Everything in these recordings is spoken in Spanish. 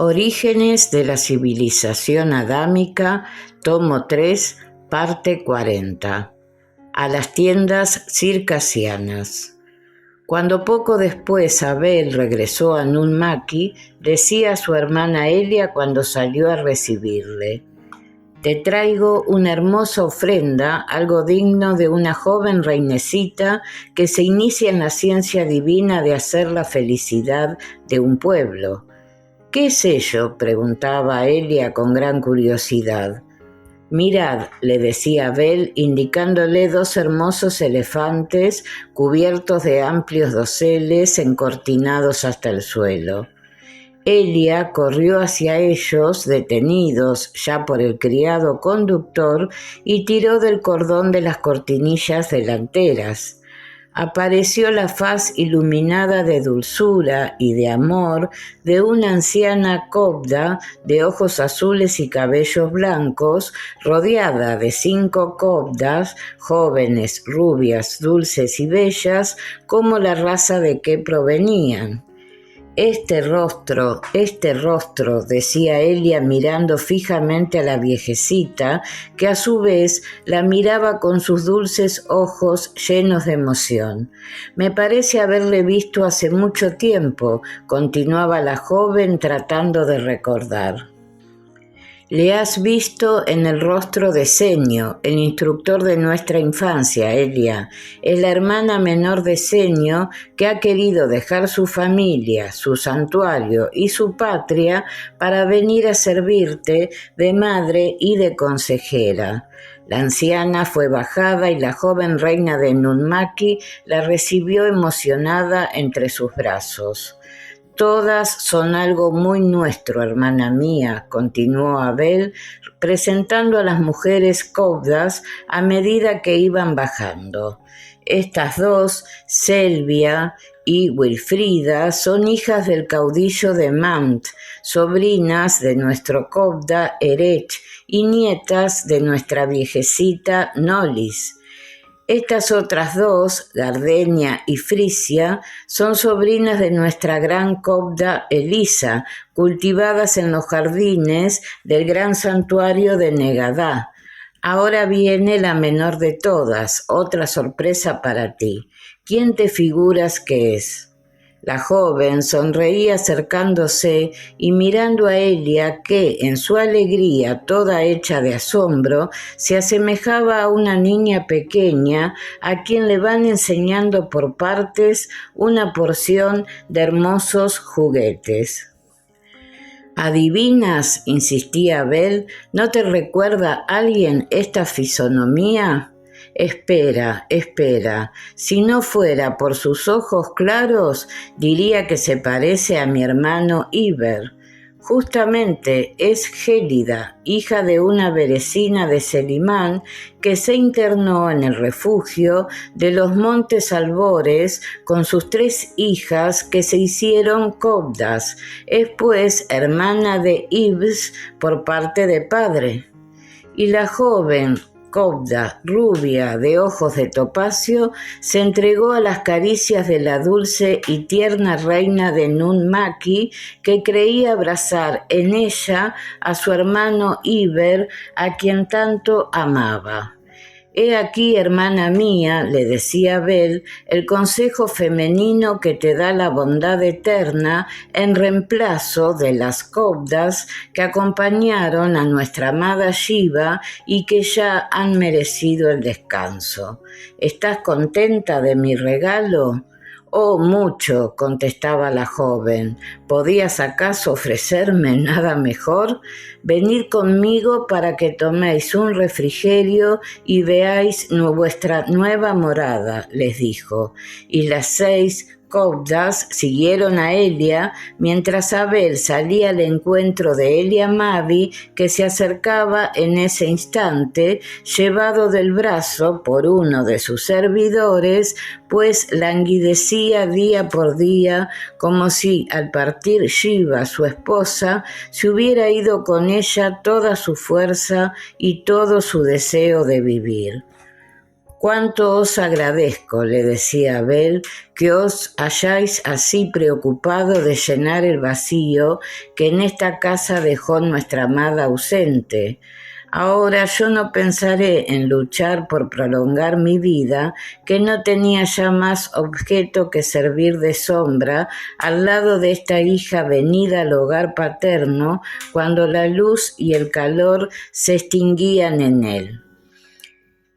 Orígenes de la civilización adámica, tomo 3, parte 40. A las tiendas circasianas. Cuando poco después Abel regresó a Nunmaki, decía a su hermana Elia cuando salió a recibirle: «Te traigo una hermosa ofrenda, algo digno de una joven reinecita que se inicia en la ciencia divina de hacer la felicidad de un pueblo». «¿Qué es ello?», preguntaba Elia con gran curiosidad. «Mirad», le decía Abel, indicándole 2 hermosos elefantes cubiertos de amplios doseles encortinados hasta el suelo. Elia corrió hacia ellos, detenidos ya por el criado conductor, y tiró del cordón de las cortinillas delanteras. Apareció la faz iluminada de dulzura y de amor de una anciana cobda de ojos azules y cabellos blancos, rodeada de 5 cobdas, jóvenes, rubias, dulces y bellas, como la raza de que provenían. Este rostro, decía Elia mirando fijamente a la viejecita, que a su vez la miraba con sus dulces ojos llenos de emoción. «Me parece haberle visto hace mucho tiempo», continuaba la joven tratando de recordar. «Le has visto en el rostro de Senio, el instructor de nuestra infancia, Elia. Es la hermana menor de Senio que ha querido dejar su familia, su santuario y su patria para venir a servirte de madre y de consejera». La anciana fue bajada y la joven reina de Nunmaki la recibió emocionada entre sus brazos. «Todas son algo muy nuestro, hermana mía», continuó Abel, presentando a las mujeres cobdas a medida que iban bajando. «Estas 2, Selvia y Wilfrida, son hijas del caudillo de Mant, sobrinas de nuestro cobda Erech y nietas de nuestra viejecita Nolis. Estas otras 2, Gardenia y Frisia, son sobrinas de nuestra gran cobda Elisa, cultivadas en los jardines del gran santuario de Negadá. Ahora viene la menor de todas, otra sorpresa para ti. ¿Quién te figuras que es?». La joven sonreía acercándose y mirando a Elia que, en su alegría toda hecha de asombro, se asemejaba a una niña pequeña a quien le van enseñando por partes una porción de hermosos juguetes. «¿Adivinas?», insistía Abel. «¿No te recuerda alguien esta fisonomía?». Espera, si no fuera por sus ojos claros, diría que se parece a mi hermano Iber. Justamente es Gélida, hija de una berecina de Selimán que se internó en el refugio de los Montes Albores con sus 3 hijas que se hicieron cobdas. Es pues hermana de Ibs por parte de padre». Y la joven cobda, rubia, de ojos de topacio, se entregó a las caricias de la dulce y tierna reina de Nunmaki, que creía abrazar en ella a su hermano Iber, a quien tanto amaba. «He aquí, hermana mía», le decía Abel, «el consejo femenino que te da la bondad eterna en reemplazo de las cobdas que acompañaron a nuestra amada Shiva y que ya han merecido el descanso. ¿Estás contenta de mi regalo?». «Oh, mucho», contestaba la joven. «¿Podías acaso ofrecerme nada mejor? Venid conmigo para que toméis un refrigerio y veáis vuestra nueva morada», les dijo. Y las 6 cobdas siguieron a Elia, mientras Abel salía al encuentro de Elia Mavi, que se acercaba en ese instante, llevado del brazo por uno de sus servidores, pues languidecía día por día, como si al partir Shiva, su esposa, se hubiera ido con ella toda su fuerza y todo su deseo de vivir. «Cuánto os agradezco», le decía Abel, «que os hayáis así preocupado de llenar el vacío que en esta casa dejó nuestra amada ausente. Ahora yo no pensaré en luchar por prolongar mi vida, que no tenía ya más objeto que servir de sombra al lado de esta hija venida al hogar paterno cuando la luz y el calor se extinguían en él».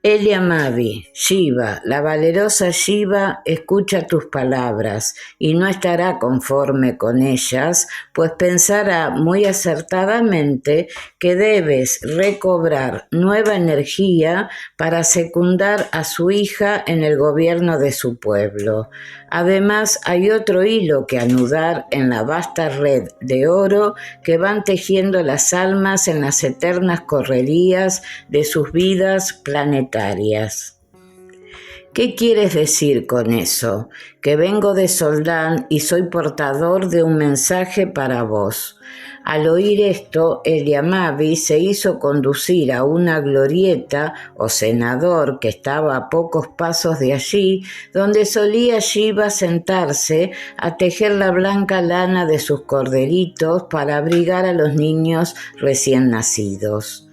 Elia Mavi, Shiva, la valerosa Shiva, escucha tus palabras y no estará conforme con ellas, pues pensará muy acertadamente que debes recobrar nueva energía para secundar a su hija en el gobierno de su pueblo. Además, hay otro hilo que anudar en la vasta red de oro que van tejiendo las almas en las eternas correrías de sus vidas planetarias. ¿Qué quieres decir con eso? Que vengo de Soldán y soy portador de un mensaje para vos. Al oír esto, Elia Mavi se hizo conducir a una glorieta o cenador que estaba a pocos pasos de allí, donde solía Shiva sentarse a tejer la blanca lana de sus corderitos para abrigar a los niños recién nacidos.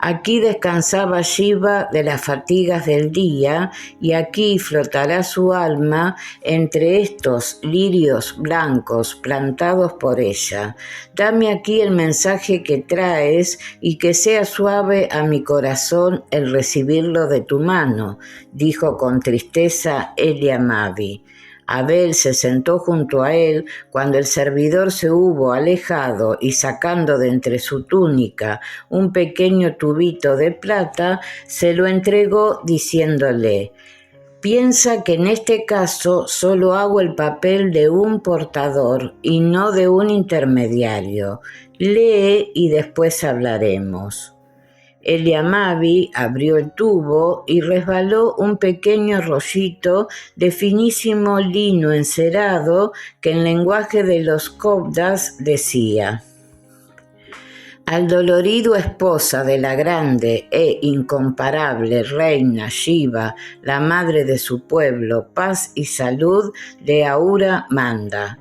Aquí descansaba Shiva de las fatigas del día y aquí flotará su alma entre estos lirios blancos plantados por ella. Dame aquí el mensaje que traes y que sea suave a mi corazón el recibirlo de tu mano, dijo con tristeza Elia Mavi. Abel se sentó junto a él cuando el servidor se hubo alejado y sacando de entre su túnica un pequeño tubito de plata, se lo entregó diciéndole: «Piensa que en este caso solo hago el papel de un portador y no de un intermediario. Lee y después hablaremos». Elia Mavi abrió el tubo y resbaló un pequeño rollito de finísimo lino encerado que en lenguaje de los Cobdas decía: «Al dolorido esposa de la grande e incomparable reina Shiva, la madre de su pueblo, paz y salud, de Ahura manda.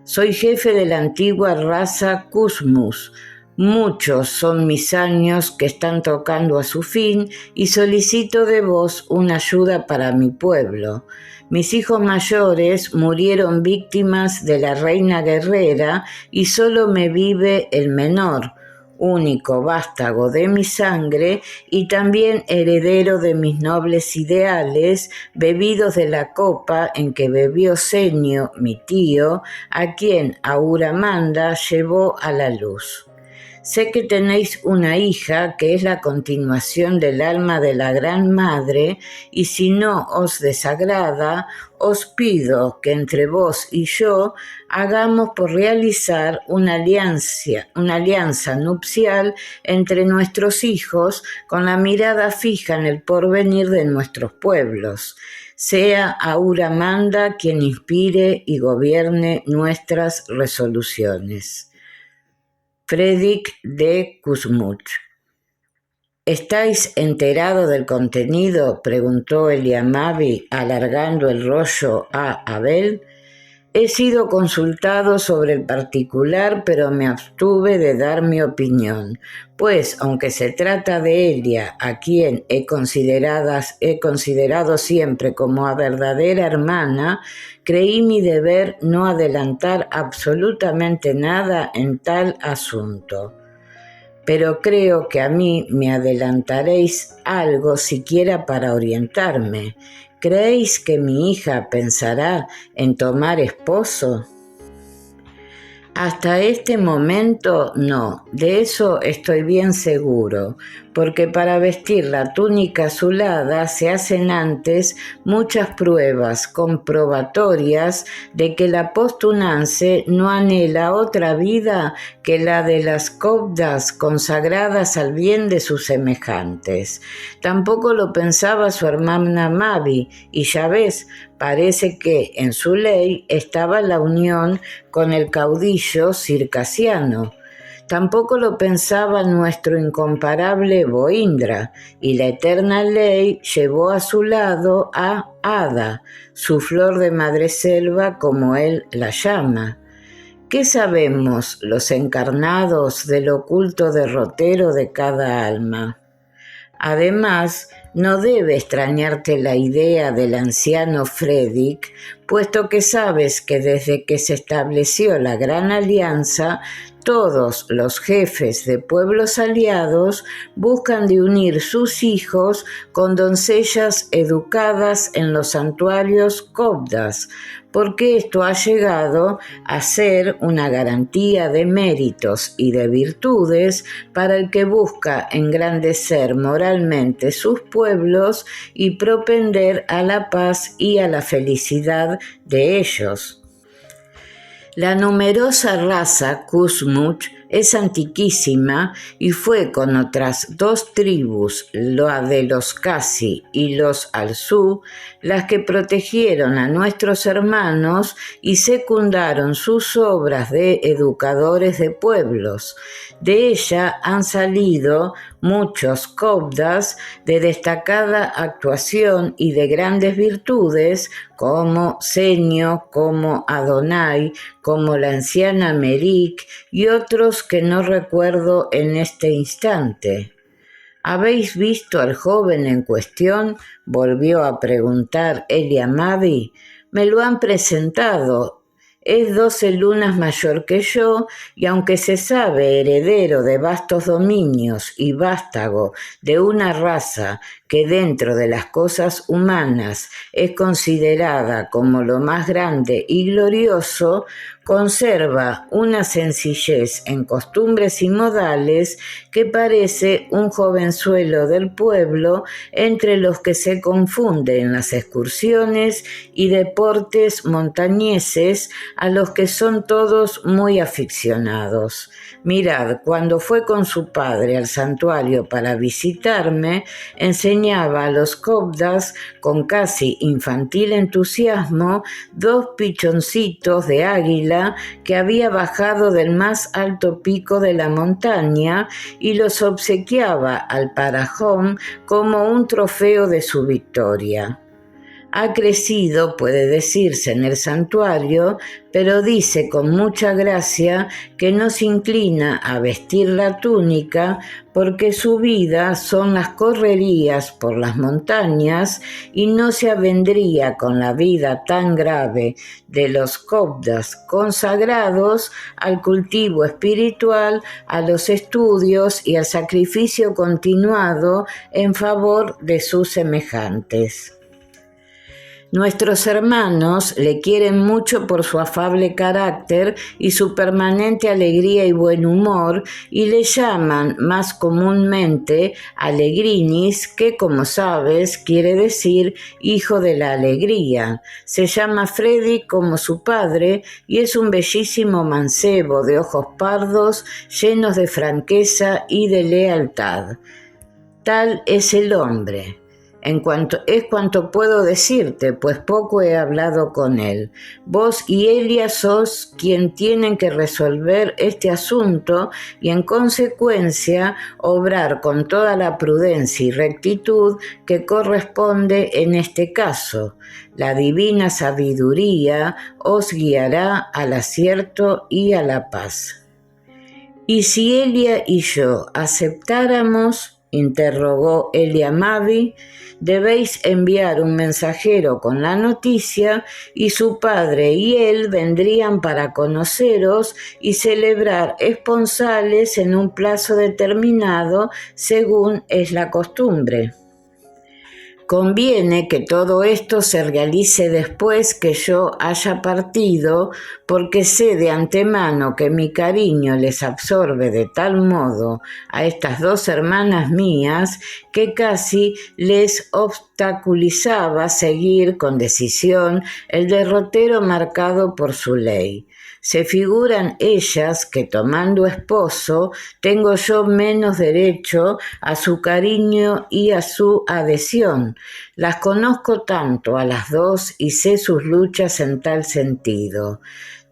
Soy jefe de la antigua raza Kusmus. Muchos son mis años que están tocando a su fin y solicito de vos una ayuda para mi pueblo. Mis hijos mayores murieron víctimas de la reina guerrera y solo me vive el menor, único vástago de mi sangre y también heredero de mis nobles ideales, bebidos de la copa en que bebió Senio, mi tío, a quien Ahura Manda llevó a la luz. Sé que tenéis una hija que es la continuación del alma de la Gran Madre, y si no os desagrada, os pido que entre vos y yo hagamos por realizar una alianza nupcial entre nuestros hijos con la mirada fija en el porvenir de nuestros pueblos. Sea Ahura Manda quien inspire y gobierne nuestras resoluciones». Fredrik de Kusmut. ¿Estáis enterado del contenido?, preguntó Elia Mavi, alargando el rollo a Abel. He sido consultado sobre el particular, pero me abstuve de dar mi opinión, pues, aunque se trata de Elia, a quien he considerado siempre como a verdadera hermana, creí mi deber no adelantar absolutamente nada en tal asunto. Pero creo que a mí me adelantaréis algo siquiera para orientarme. ¿Creéis que mi hija pensará en tomar esposo? Hasta este momento no, de eso estoy bien seguro, porque para vestir la túnica azulada se hacen antes muchas pruebas comprobatorias de que la postunance no anhela otra vida que la de las Cobdas consagradas al bien de sus semejantes. Tampoco lo pensaba su hermana Mavi, y ya ves, parece que en su ley estaba la unión con el caudillo circasiano. Tampoco lo pensaba nuestro incomparable Boindra, y la eterna ley llevó a su lado a Ada, su flor de madreselva como él la llama. ¿Qué sabemos los encarnados del oculto derrotero de cada alma? Además, no debe extrañarte la idea del anciano Fredrik, puesto que sabes que desde que se estableció la Gran Alianza, todos los jefes de pueblos aliados buscan de unir sus hijos con doncellas educadas en los santuarios coptas, porque esto ha llegado a ser una garantía de méritos y de virtudes para el que busca engrandecer moralmente sus pueblos y propender a la paz y a la felicidad de ellos. La numerosa raza Kusmuch es antiquísima y fue con otras dos tribus, la de los Kasi y los Alzú, las que protegieron a nuestros hermanos y secundaron sus obras de educadores de pueblos. De ella han salido muchos coptas de destacada actuación y de grandes virtudes, como Senio, como Adonai, como la anciana Merik y otros que no recuerdo en este instante. ¿Habéis visto al joven en cuestión?, volvió a preguntar Eliamabi. Me lo han presentado. Es 12 lunas mayor que yo, y aunque se sabe heredero de vastos dominios y vástago de una raza que dentro de las cosas humanas es considerada como lo más grande y glorioso, conserva una sencillez en costumbres y modales que parece un jovenzuelo del pueblo entre los que se confunde en las excursiones y deportes montañeses a los que son todos muy aficionados. Mirad, cuando fue con su padre al santuario para visitarme, enseñaba a los coptas con casi infantil entusiasmo 2 pichoncitos de águila que había bajado del más alto pico de la montaña y los obsequiaba al parajón como un trofeo de su victoria. Ha crecido, puede decirse, en el santuario, pero dice con mucha gracia que no se inclina a vestir la túnica porque su vida son las correrías por las montañas y no se avendría con la vida tan grave de los coptas consagrados al cultivo espiritual, a los estudios y al sacrificio continuado en favor de sus semejantes. Nuestros hermanos le quieren mucho por su afable carácter y su permanente alegría y buen humor, y le llaman más comúnmente Alegrinis, que, como sabes, quiere decir hijo de la alegría. Se llama Freddy como su padre y es un bellísimo mancebo de ojos pardos, llenos de franqueza y de lealtad. Tal es el hombre. Es cuanto puedo decirte, pues poco he hablado con él. Vos y Elia sos quien tienen que resolver este asunto y en consecuencia obrar con toda la prudencia y rectitud que corresponde en este caso. La divina sabiduría os guiará al acierto y a la paz. ¿Y si Elia y yo aceptáramos?, interrogó Eliamabi. Debéis enviar un mensajero con la noticia y su padre y él vendrían para conoceros y celebrar esponsales en un plazo determinado según es la costumbre. Conviene que todo esto se realice después que yo haya partido, porque sé de antemano que mi cariño les absorbe de tal modo a estas 2 hermanas mías que casi les obstaculizaba seguir con decisión el derrotero marcado por su ley. Se figuran ellas que tomando esposo tengo yo menos derecho a su cariño y a su adhesión. Las conozco tanto a las 2 y sé sus luchas en tal sentido.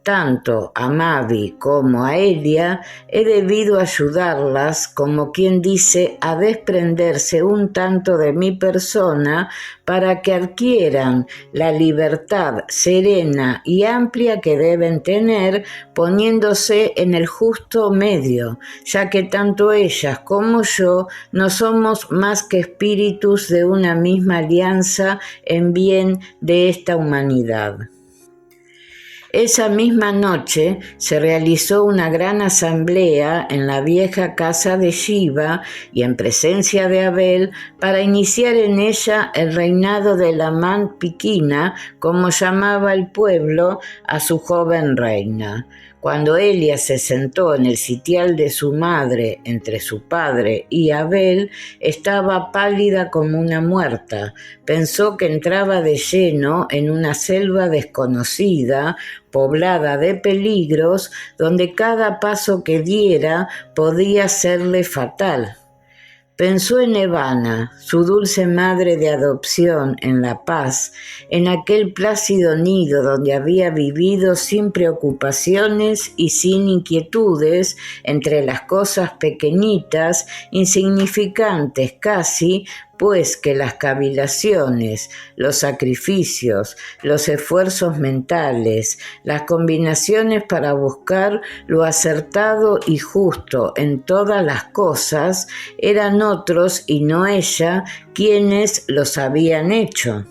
tanto a Mavi como a Elia, he debido ayudarlas, como quien dice, a desprenderse un tanto de mi persona para que adquieran la libertad serena y amplia que deben tener, poniéndose en el justo medio, ya que tanto ellas como yo no somos más que espíritus de una misma alianza en bien de esta humanidad. Esa misma noche se realizó una gran asamblea en la vieja casa de Shiva y en presencia de Abel para iniciar en ella el reinado de la Man Piquina, como llamaba el pueblo a su joven reina. Cuando Elia se sentó en el sitial de su madre entre su padre y Abel, estaba pálida como una muerta. Pensó que entraba de lleno en una selva desconocida, poblada de peligros, donde cada paso que diera podía serle fatal. Pensó en Evana, su dulce madre de adopción en La Paz, en aquel plácido nido donde había vivido sin preocupaciones y sin inquietudes, entre las cosas pequeñitas, insignificantes casi, pues que las cavilaciones, los sacrificios, los esfuerzos mentales, las combinaciones para buscar lo acertado y justo en todas las cosas, eran otros y no ella quienes los habían hecho.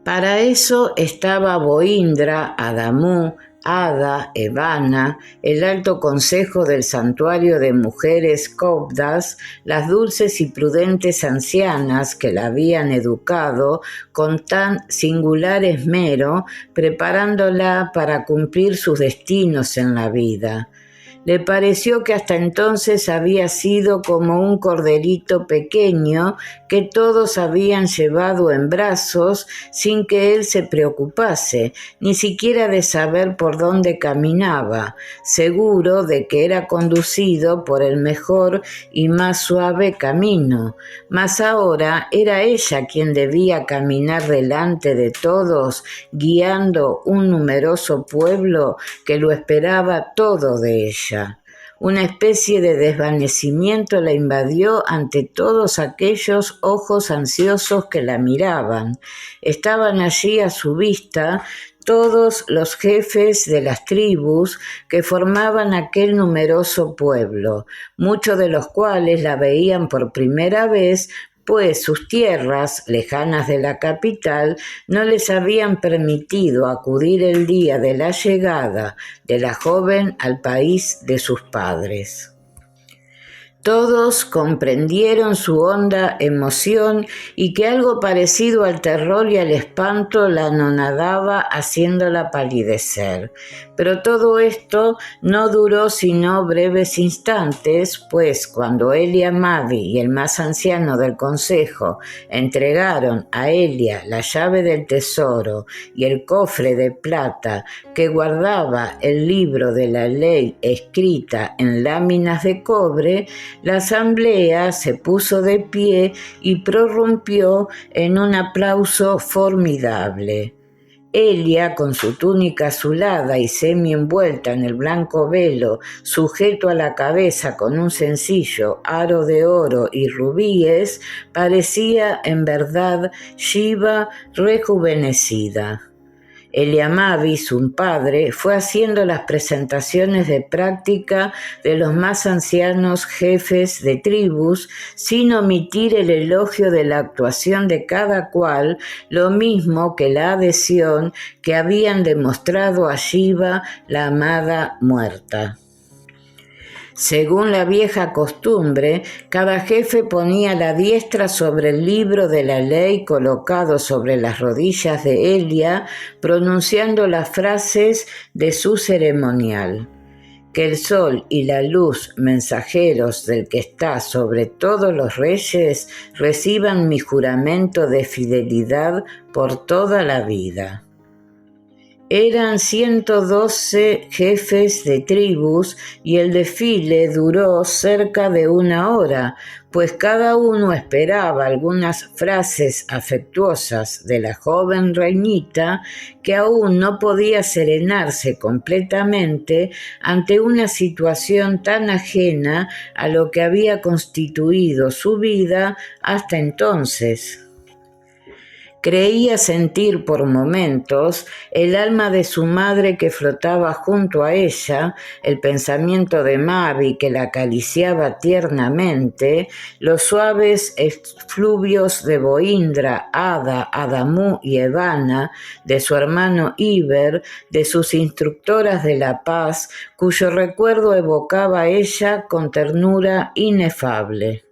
Para eso estaba Boindra, Adamú, Ada, Evana, el alto consejo del santuario de mujeres copdas, las dulces y prudentes ancianas que la habían educado con tan singular esmero, preparándola para cumplir sus destinos en la vida. Le pareció que hasta entonces había sido como un corderito pequeño que todos habían llevado en brazos sin que él se preocupase, ni siquiera de saber por dónde caminaba, seguro de que era conducido por el mejor y más suave camino. Mas ahora era ella quien debía caminar delante de todos, guiando un numeroso pueblo que lo esperaba todo de ella. Una especie de desvanecimiento la invadió ante todos aquellos ojos ansiosos que la miraban. Estaban allí a su vista todos los jefes de las tribus que formaban aquel numeroso pueblo, muchos de los cuales la veían por primera vez, pues sus tierras, lejanas de la capital, no les habían permitido acudir el día de la llegada de la joven al país de sus padres. Todos comprendieron su honda emoción y que algo parecido al terror y al espanto la anonadaba haciéndola palidecer. Pero todo esto no duró sino breves instantes, pues cuando Elia, Mavi y el más anciano del consejo entregaron a Elia la llave del tesoro y el cofre de plata que guardaba el libro de la ley escrita en láminas de cobre, la asamblea se puso de pie y prorrumpió en un aplauso formidable. Elia, con su túnica azulada y semi-envuelta en el blanco velo, sujeto a la cabeza con un sencillo aro de oro y rubíes, parecía en verdad Shiva rejuvenecida. Eliamavi, su padre, fue haciendo las presentaciones de práctica de los más ancianos jefes de tribus, sin omitir el elogio de la actuación de cada cual, lo mismo que la adhesión que habían demostrado a Shiva, la amada muerta. Según la vieja costumbre, cada jefe ponía la diestra sobre el libro de la ley colocado sobre las rodillas de Elia, pronunciando las frases de su ceremonial. Que el sol y la luz, mensajeros del que está sobre todos los reyes, reciban mi juramento de fidelidad por toda la vida. Eran 112 jefes de tribus y el desfile duró cerca de 1 hora, pues cada uno esperaba algunas frases afectuosas de la joven reinita que aún no podía serenarse completamente ante una situación tan ajena a lo que había constituido su vida hasta entonces. Creía sentir por momentos el alma de su madre que flotaba junto a ella, el pensamiento de Mavi que la acariciaba tiernamente, los suaves efluvios de Boindra, Ada, Adamú y Evana, de su hermano Iber, de sus instructoras de la paz, cuyo recuerdo evocaba a ella con ternura inefable.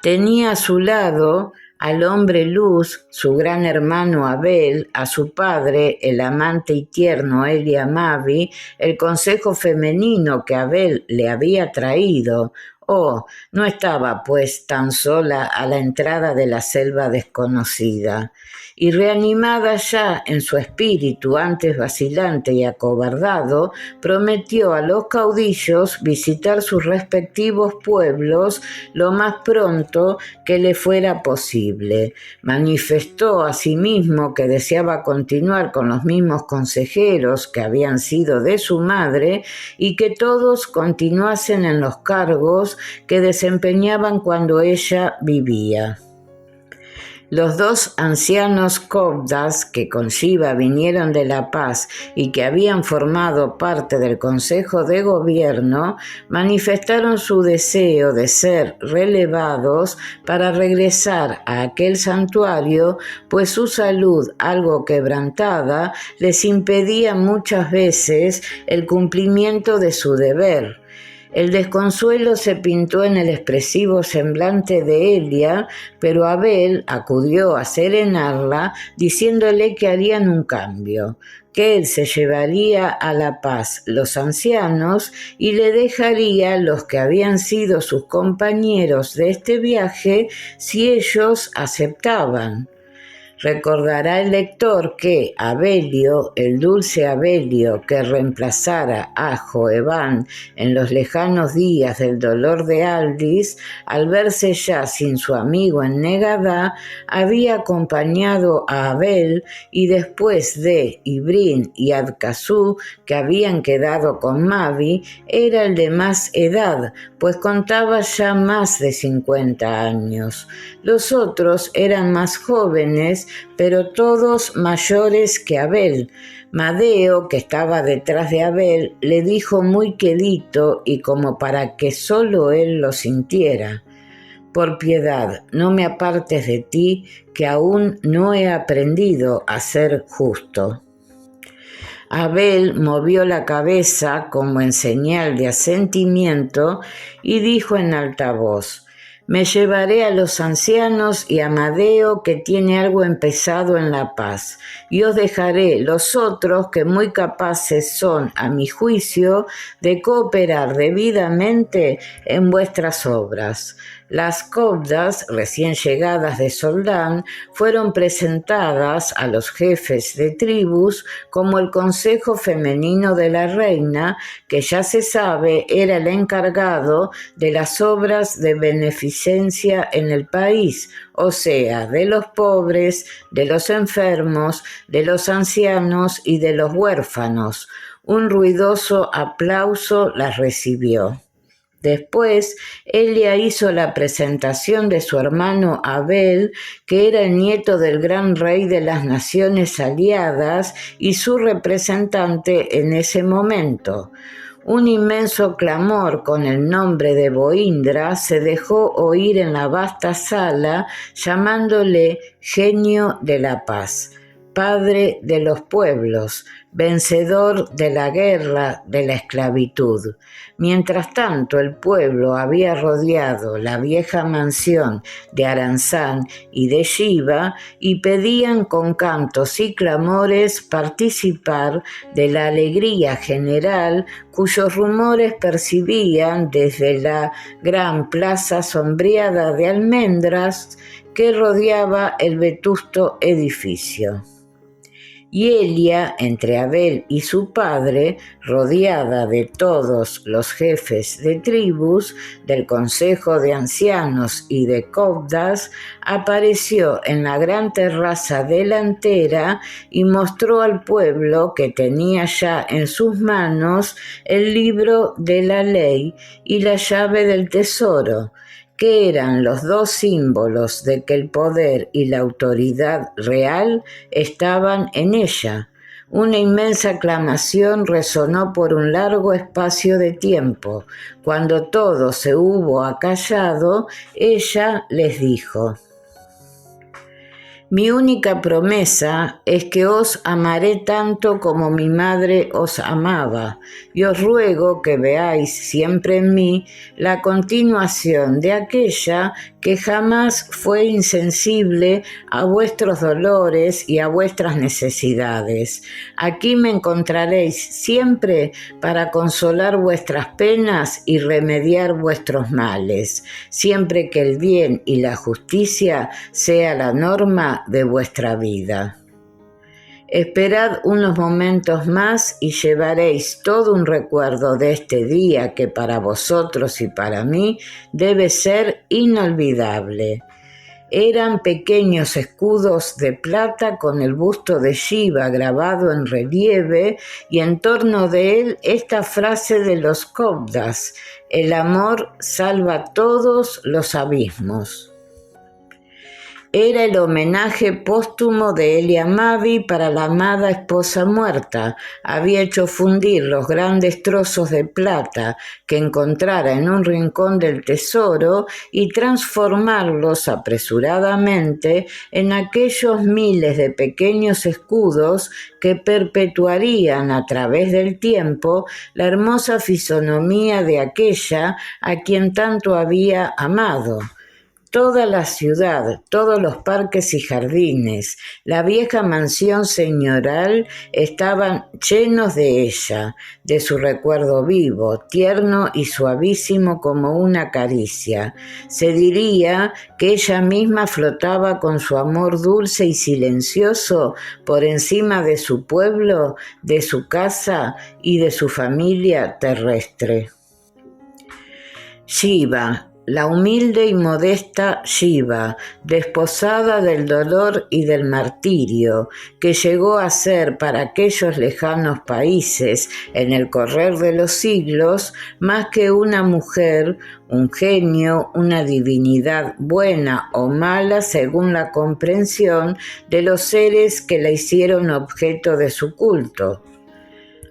Tenía a su lado al hombre luz, su gran hermano Abel, a su padre, el amante y tierno Elia Mavi, el consejo femenino que Abel le había traído. Oh, no estaba pues tan sola a la entrada de la selva desconocida. Y reanimada ya en su espíritu antes vacilante y acobardado, prometió a los caudillos visitar sus respectivos pueblos lo más pronto que le fuera posible. Manifestó asimismo que deseaba continuar con los mismos consejeros que habían sido de su madre y que todos continuasen en los cargos que desempeñaban cuando ella vivía. Los 2 ancianos coptas que con Shiva vinieron de La Paz y que habían formado parte del Consejo de Gobierno manifestaron su deseo de ser relevados para regresar a aquel santuario, pues su salud, algo quebrantada, les impedía muchas veces el cumplimiento de su deber. El desconsuelo se pintó en el expresivo semblante de Elia, pero Abel acudió a serenarla, diciéndole que harían un cambio, que él se llevaría a La Paz los ancianos y le dejaría los que habían sido sus compañeros de este viaje si ellos aceptaban. Recordará el lector que Abelio, el dulce Abelio que reemplazara a Joeván en los lejanos días del dolor de Aldis, al verse ya sin su amigo en Negadá, había acompañado a Abel y después de Ibrín y Adcasú, que habían quedado con Mavi, era el de más edad, pues contaba ya más de 50 años. Los otros eran más jóvenes, pero todos mayores que Abel. Madeo, que estaba detrás de Abel, le dijo muy quedito y como para que solo él lo sintiera: por piedad, no me apartes de ti, que aún no he aprendido a ser justo. Abel movió la cabeza como en señal de asentimiento y dijo en alta voz: me llevaré a los ancianos y a Madeo, que tiene algo empezado en La Paz, y os dejaré los otros que muy capaces son, a mi juicio, de cooperar debidamente en vuestras obras. Las coptas, recién llegadas de Soldán, fueron presentadas a los jefes de tribus como el consejo femenino de la reina, que ya se sabe era el encargado de las obras de beneficencia en el país, o sea, de los pobres, de los enfermos, de los ancianos y de los huérfanos. Un ruidoso aplauso las recibió. Después, Elia hizo la presentación de su hermano Abel, que era el nieto del gran rey de las naciones aliadas y su representante en ese momento. Un inmenso clamor con el nombre de Boindra se dejó oír en la vasta sala, llamándole genio de la paz, padre de los pueblos, vencedor de la guerra, de la esclavitud. Mientras tanto, el pueblo había rodeado la vieja mansión de Aranzán y de Shiva y pedían con cantos y clamores participar de la alegría general, cuyos rumores percibían desde la gran plaza sombreada de almendras que rodeaba el vetusto edificio. y Elia, entre Abel y su padre, rodeada de todos los jefes de tribus, del consejo de ancianos y de cobdas, apareció en la gran terraza delantera y mostró al pueblo que tenía ya en sus manos el libro de la ley y la llave del tesoro, que eran los dos símbolos de que el poder y la autoridad real estaban en ella. Una inmensa aclamación resonó por un largo espacio de tiempo. Cuando todo se hubo acallado, ella les dijo: mi única promesa es que os amaré tanto como mi madre os amaba, y os ruego que veáis siempre en mí la continuación de aquella que jamás fue insensible a vuestros dolores y a vuestras necesidades. Aquí me encontraréis siempre para consolar vuestras penas y remediar vuestros males, siempre que el bien y la justicia sea la norma de vuestra vida. Esperad unos momentos más y llevaréis todo un recuerdo de este día que para vosotros y para mí debe ser inolvidable. Eran pequeños escudos de plata con el busto de Shiva grabado en relieve y en torno de él esta frase de los cobdas: el amor salva todos los abismos. Era el homenaje póstumo de Elia Mavi para la amada esposa muerta. Había hecho fundir los grandes trozos de plata que encontrara en un rincón del tesoro y transformarlos apresuradamente en aquellos miles de pequeños escudos que perpetuarían a través del tiempo la hermosa fisonomía de aquella a quien tanto había amado. Toda la ciudad, todos los parques y jardines, la vieja mansión señorial estaban llenos de ella, de su recuerdo vivo, tierno y suavísimo como una caricia. Se diría que ella misma flotaba con su amor dulce y silencioso por encima de su pueblo, de su casa y de su familia terrestre. Shiva, la humilde y modesta Shiva, desposada del dolor y del martirio, que llegó a ser para aquellos lejanos países, en el correr de los siglos, más que una mujer, un genio, una divinidad buena o mala según la comprensión de los seres que la hicieron objeto de su culto.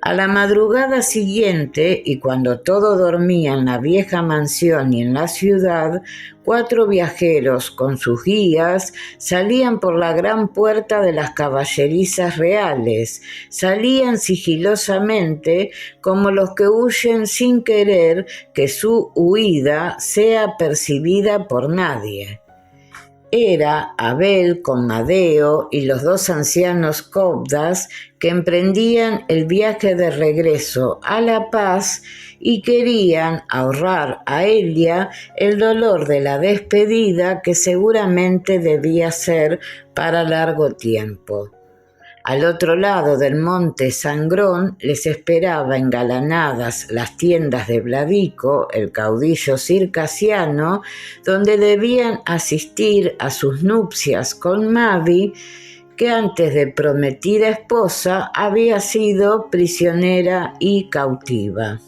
A la madrugada siguiente, y cuando todo dormía en la vieja mansión y en la ciudad, 4 viajeros con sus guías salían por la gran puerta de las caballerizas reales. Salían sigilosamente como los que huyen sin querer que su huida sea percibida por nadie. Era Abel con Madeo y los 2 ancianos cobdas que emprendían el viaje de regreso a La Paz y querían ahorrar a Elia el dolor de la despedida que seguramente debía ser para largo tiempo. Al otro lado del monte Sangrón les esperaba engalanadas las tiendas de Vladico, el caudillo circasiano, donde debían asistir a sus nupcias con Mavi, que antes de prometida esposa había sido prisionera y cautiva.